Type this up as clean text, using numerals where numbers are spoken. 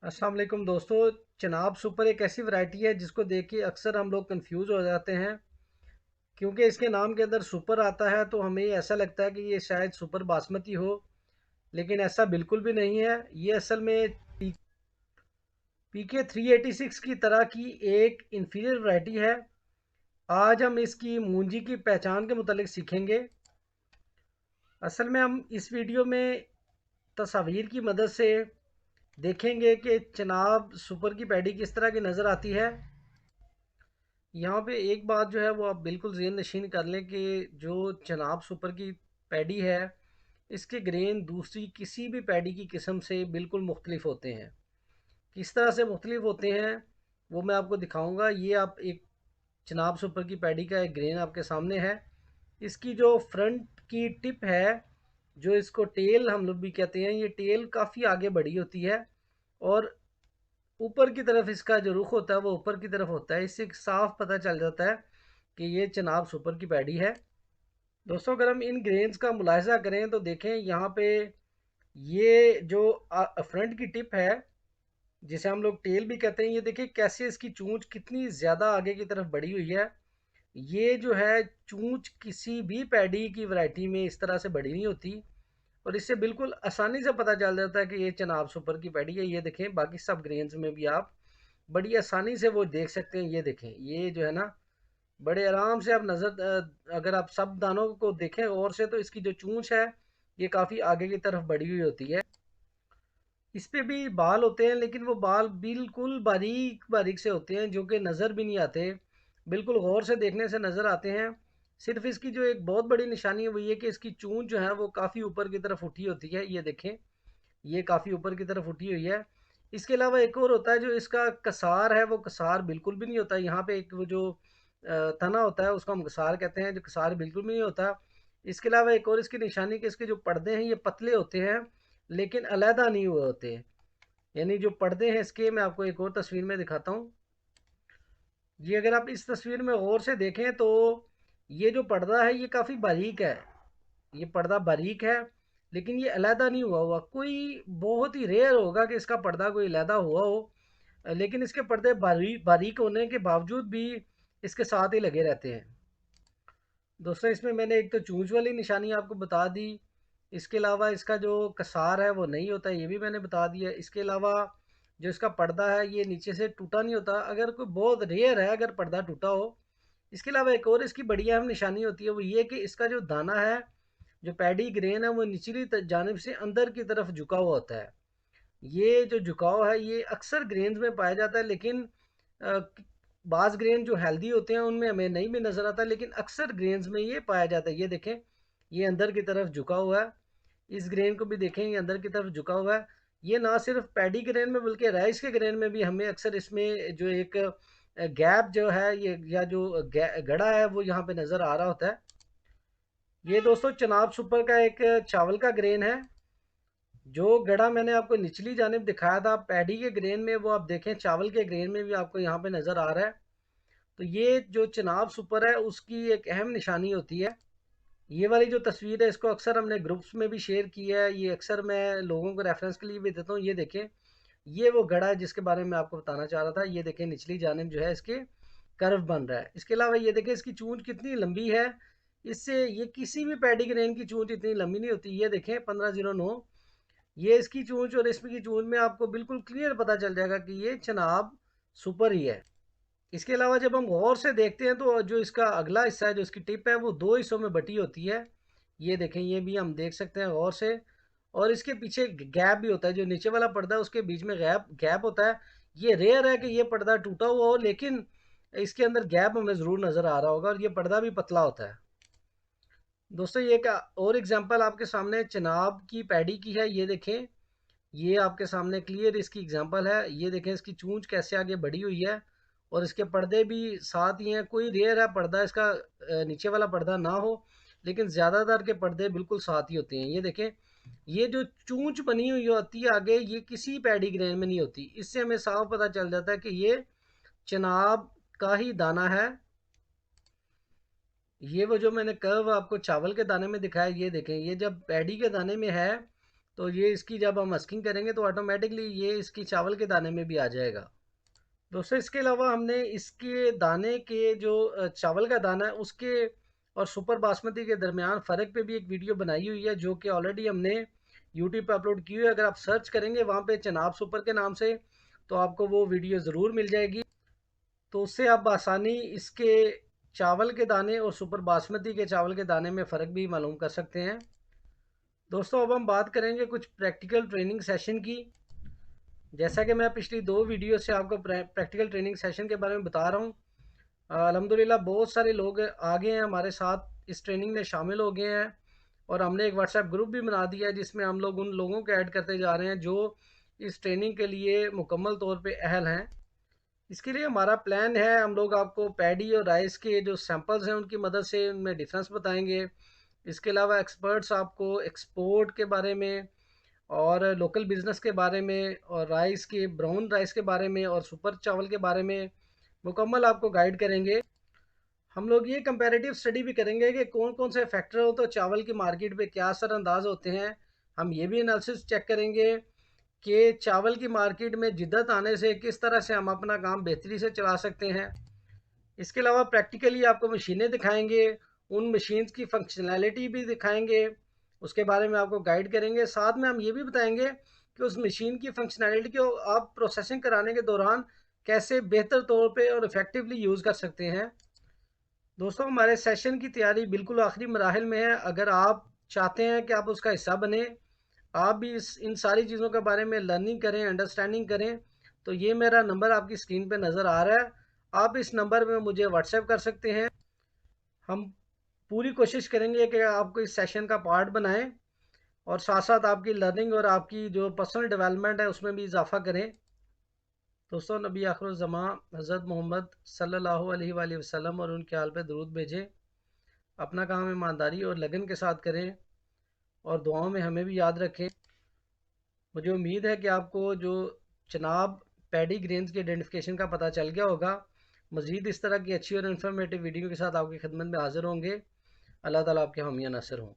अस्सलाम वालेकुम दोस्तों। चनाब सुपर एक ऐसी वैरायटी है जिसको देख के अक्सर हम लोग कंफ्यूज हो जाते हैं, क्योंकि इसके नाम के अंदर सुपर आता है तो हमें ऐसा लगता है कि ये शायद सुपर बासमती हो। लेकिन ऐसा बिल्कुल भी नहीं है। ये असल में पीके 386 की तरह की एक इंफीरियर वैरायटी है। आज हम इसकी मूंजी की पहचान के मुतालिक सीखेंगे। असल में हम इस वीडियो में तस्वीर की मदद से देखेंगे कि चनाब सुपर की पैडी किस तरह की नज़र आती है। यहाँ पे एक बात जो है वो आप बिल्कुल ज़हन नशीन कर लें कि जो चनाब सुपर की पैडी है, इसके ग्रेन दूसरी किसी भी पैडी की किस्म से बिल्कुल मुख्तलिफ होते हैं। किस तरह से मुख्तलिफ होते हैं वो मैं आपको दिखाऊंगा। ये आप एक चनाब सुपर की पैडी का एक ग्रेन आपके सामने है। इसकी जो फ्रंट की टिप है, जो इसको टेल हम लोग भी कहते हैं, ये टेल काफ़ी आगे बढ़ी होती है और ऊपर की तरफ इसका जो रुख होता है वो ऊपर की तरफ होता है। इससे साफ पता चल जाता है कि ये चनाब सुपर की पैडी है। दोस्तों, अगर हम इन ग्रेन्स का मुलाहिजा करें तो देखें यहाँ पे ये जो फ्रंट की टिप है, जिसे हम लोग टेल भी कहते हैं, ये देखिए कैसे इसकी चूंच कितनी ज़्यादा आगे की तरफ बढ़ी हुई है। ये जो है चूंच किसी भी पैडी की वैरायटी में इस तरह से बढ़ी नहीं होती और इससे बिल्कुल आसानी से पता चल जाता है कि ये चनाब सुपर की पैडी है। ये देखें, बाकी सब ग्रेन्स में भी आप बड़ी आसानी से वो देख सकते हैं। ये देखें, ये जो है ना, बड़े आराम से आप अगर आप सब दानों को देखें और से, तो इसकी जो चूंच है ये काफ़ी आगे की तरफ बढ़ी हुई होती है। इस पे भी बाल होते हैं, लेकिन वो बाल बिल्कुल बारीक बारीक से होते हैं जो कि नज़र भी नहीं आते। बिल्कुल गौर से देखने से नज़र आते हैं। सिर्फ इसकी जो एक बहुत बड़ी निशानी है वो ये कि इसकी चूंच जो है वो काफ़ी ऊपर की तरफ उठी होती है। ये देखें, ये काफ़ी ऊपर की तरफ उठी हुई है। इसके अलावा एक और होता है, जो इसका कसार है वो कसार बिल्कुल भी नहीं होता। यहाँ पे एक वो जो तना होता है उसको हम कसार कहते हैं, जो कसार बिल्कुल भी नहीं होता। इसके अलावा एक और इसकी निशानी कि इसके जो पर्दे हैं ये पतले होते हैं लेकिन अलहदा नहीं हुए होते। यानी जो पर्दे हैं इसके, मैं आपको एक और तस्वीर में दिखाता हूँ। ये अगर आप इस तस्वीर में गौर से देखें तो ये जो पर्दा है ये काफ़ी बारीक है। ये पर्दा बारीक है लेकिन ये अलहदा नहीं हुआ हुआ। कोई बहुत ही रेयर होगा कि इसका पर्दा कोई अलहदा हुआ हो, लेकिन इसके पर्दे बारीक बारीक होने के बावजूद भी इसके साथ ही लगे रहते हैं। दोस्तों, इसमें मैंने एक तो चूंच वाली निशानी आपको बता दी। इसके अलावा इसका जो कसार है वो नहीं होता, ये भी मैंने बता दिया। इसके अलावा जो इसका पर्दा है ये नीचे से टूटा नहीं होता। अगर कोई बहुत रेयर है अगर पर्दा टूटा हो। इसके अलावा एक और इसकी बड़ी अहम निशानी होती है, वो ये कि इसका जो दाना है, जो पैडी ग्रेन है, वो निचली जानिब से अंदर की तरफ झुका हुआ होता है। ये जो झुकाव है ये अक्सर ग्रेन्स में पाया जाता है, लेकिन अ, बाज़ ग्रेन जो हेल्दी होते हैं उनमें हमें नहीं भी नज़र आता, लेकिन अक्सर ग्रेन्स में ये पाया जाता है। ये देखें, ये अंदर की तरफ झुका हुआ है। इस ग्रेन को भी देखें, ये अंदर की तरफ झुका हुआ है। ये ना सिर्फ पैडी ग्रेन में बल्कि राइस के ग्रेन में भी हमें अक्सर इसमें जो एक गैप जो है ये, या जो गड़ा है, वो यहाँ पे नज़र आ रहा होता है। ये दोस्तों चनाब सुपर का एक चावल का ग्रेन है। जो गड़ा मैंने आपको निचली जानिब दिखाया था पैडी के ग्रेन में, वो आप देखें चावल के ग्रेन में भी आपको यहाँ पे नज़र आ रहा है। तो ये जो चनाब सुपर है उसकी एक अहम निशानी होती है। ये वाली जो तस्वीर है इसको अक्सर हमने ग्रुप्स में भी शेयर किया है। ये अक्सर मैं लोगों को रेफरेंस के लिए भी देता हूँ। ये देखें, ये वो गड़ा है जिसके बारे में आपको बताना चाह रहा था। ये देखें, निचली जानिब जो है इसके कर्व बन रहा है। इसके अलावा ये देखें इसकी चूंच कितनी लंबी है। इससे ये किसी भी पैडी ग्रेन की चूंच इतनी लंबी नहीं होती। ये देखें 1509, ये इसकी चूंच और इसकी चूंच में आपको बिल्कुल क्लियर पता चल जाएगा कि ये चनाब सुपर ही है। इसके अलावा जब हम गौर से देखते हैं तो जो इसका अगला हिस्सा है, जो इसकी टिप है, वो दो हिस्सों में बटी होती है। ये देखें, ये भी हम देख सकते हैं गौर से। और इसके पीछे गैप भी होता है, जो नीचे वाला पर्दा है उसके बीच में गैप गैप होता है। ये रेयर है कि ये पर्दा टूटा हुआ हो, लेकिन इसके अंदर गैप हमें ज़रूर नज़र आ रहा होगा और ये पर्दा भी पतला होता है। दोस्तों, ये एक और एग्जांपल आपके सामने चनाब की पैडी की है। ये देखें, ये आपके सामने क्लियर इसकी एग्जांपल है। ये देखें इसकी चूंच कैसे आगे बढ़ी हुई है और इसके पर्दे भी साथ ही हैं। कोई रेयर है पर्दा इसका नीचे वाला पर्दा ना हो, लेकिन ज़्यादातर के पर्दे बिल्कुल साथ ही होते हैं। ये देखें, ये जो चूंच बनी हुई होती है आगे, ये किसी पैडी ग्रेन में नहीं होती। इससे हमें साफ पता चल जाता है कि ये चनाब का ही दाना है। ये वो जो मैंने कर्व आपको चावल के दाने में दिखाया, ये देखें, ये जब पैडी के दाने में है तो ये इसकी जब हम मस्किंग करेंगे तो ऑटोमेटिकली ये इसकी चावल के दाने में भी आ जाएगा। दोस्तों इसके अलावा हमने इसके दाने के जो चावल का दाना है उसके और सुपर बासमती के दरमियान फ़र्क पे भी एक वीडियो बनाई हुई है, जो कि ऑलरेडी हमने यूट्यूब पे अपलोड की हुई है। अगर आप सर्च करेंगे वहाँ पे चनाब सुपर के नाम से तो आपको वो वीडियो ज़रूर मिल जाएगी। तो उससे आप आसानी इसके चावल के दाने और सुपर बासमती के चावल के दाने में फ़र्क भी मालूम कर सकते हैं। दोस्तों अब हम बात करेंगे कुछ प्रैक्टिकल ट्रेनिंग सेशन की। जैसा कि मैं पिछली 2 वीडियो से आपको प्रैक्टिकल ट्रेनिंग सेशन के बारे में बता रहा हूँ, अल्हम्दुलिल्लाह बहुत सारे लोग आ गए हैं हमारे साथ, इस ट्रेनिंग में शामिल हो गए हैं और हमने एक व्हाट्सएप ग्रुप भी बना दिया है जिसमें हम लोग उन लोगों को ऐड करते जा रहे हैं जो इस ट्रेनिंग के लिए मुकम्मल तौर पे अहल हैं। इसके लिए हमारा प्लान है, हम लोग आपको पैडी और राइस के जो सैंपल्स हैं उनकी मदद से उनमें डिफरेंस बताएंगे। इसके अलावा एक्सपर्ट्स आपको एक्सपोर्ट के बारे में और लोकल बिज़नेस के बारे में और राइस के ब्राउन राइस के बारे में और सुपर चावल के बारे में मुकम्मल आपको गाइड करेंगे। हम लोग ये कंपैरेटिव स्टडी भी करेंगे कि कौन कौन से फैक्टर हो तो चावल की मार्केट पे क्या असरअंदाज होते हैं। हम ये भी एनालिसिस चेक करेंगे कि चावल की मार्केट में जिद्दत आने से किस तरह से हम अपना काम बेहतरी से चला सकते हैं। इसके अलावा प्रैक्टिकली आपको मशीनें दिखाएंगे, उन मशीन्स की फंक्शनैलिटी भी दिखाएंगे, उसके बारे में आपको गाइड करेंगे। साथ में हम ये भी बताएंगे कि उस मशीन की फंक्शनैलिटी को आप प्रोसेसिंग कराने के दौरान कैसे बेहतर तौर पे और इफ़ेक्टिवली यूज़ कर सकते हैं। दोस्तों हमारे सेशन की तैयारी बिल्कुल आखिरी मराहल में है। अगर आप चाहते हैं कि आप उसका हिस्सा बने, आप भी इन सारी चीज़ों के बारे में लर्निंग करें, अंडरस्टैंडिंग करें, तो ये मेरा नंबर आपकी स्क्रीन पे नज़र आ रहा है। आप इस नंबर में मुझे व्हाट्सएप कर सकते हैं। हम पूरी कोशिश करेंगे कि आपको इस सेशन का पार्ट बनाएं और साथ साथ आपकी लर्निंग और आपकी जो पर्सनल डेवलपमेंट है उसमें भी इजाफा करें। दोस्तों नबी आखिरुज़्ज़मां हज़रत मोहम्मद सल्लल्लाहु अलैहि वसल्लम और उनके आल पे दरूद भेजें। अपना काम ईमानदारी और लगन के साथ करें और दुआओं में हमें भी याद रखें। मुझे उम्मीद है कि आपको जो चनाब पैडी ग्रेन्स की आइडेंटिफिकेशन का पता चल गया होगा। मज़ीद इस तरह की अच्छी और इन्फॉर्मेटिव वीडियो के साथ आपकी खिदमत में हाज़िर होंगे। अल्लाह ताला आपके हामी नासिर हों।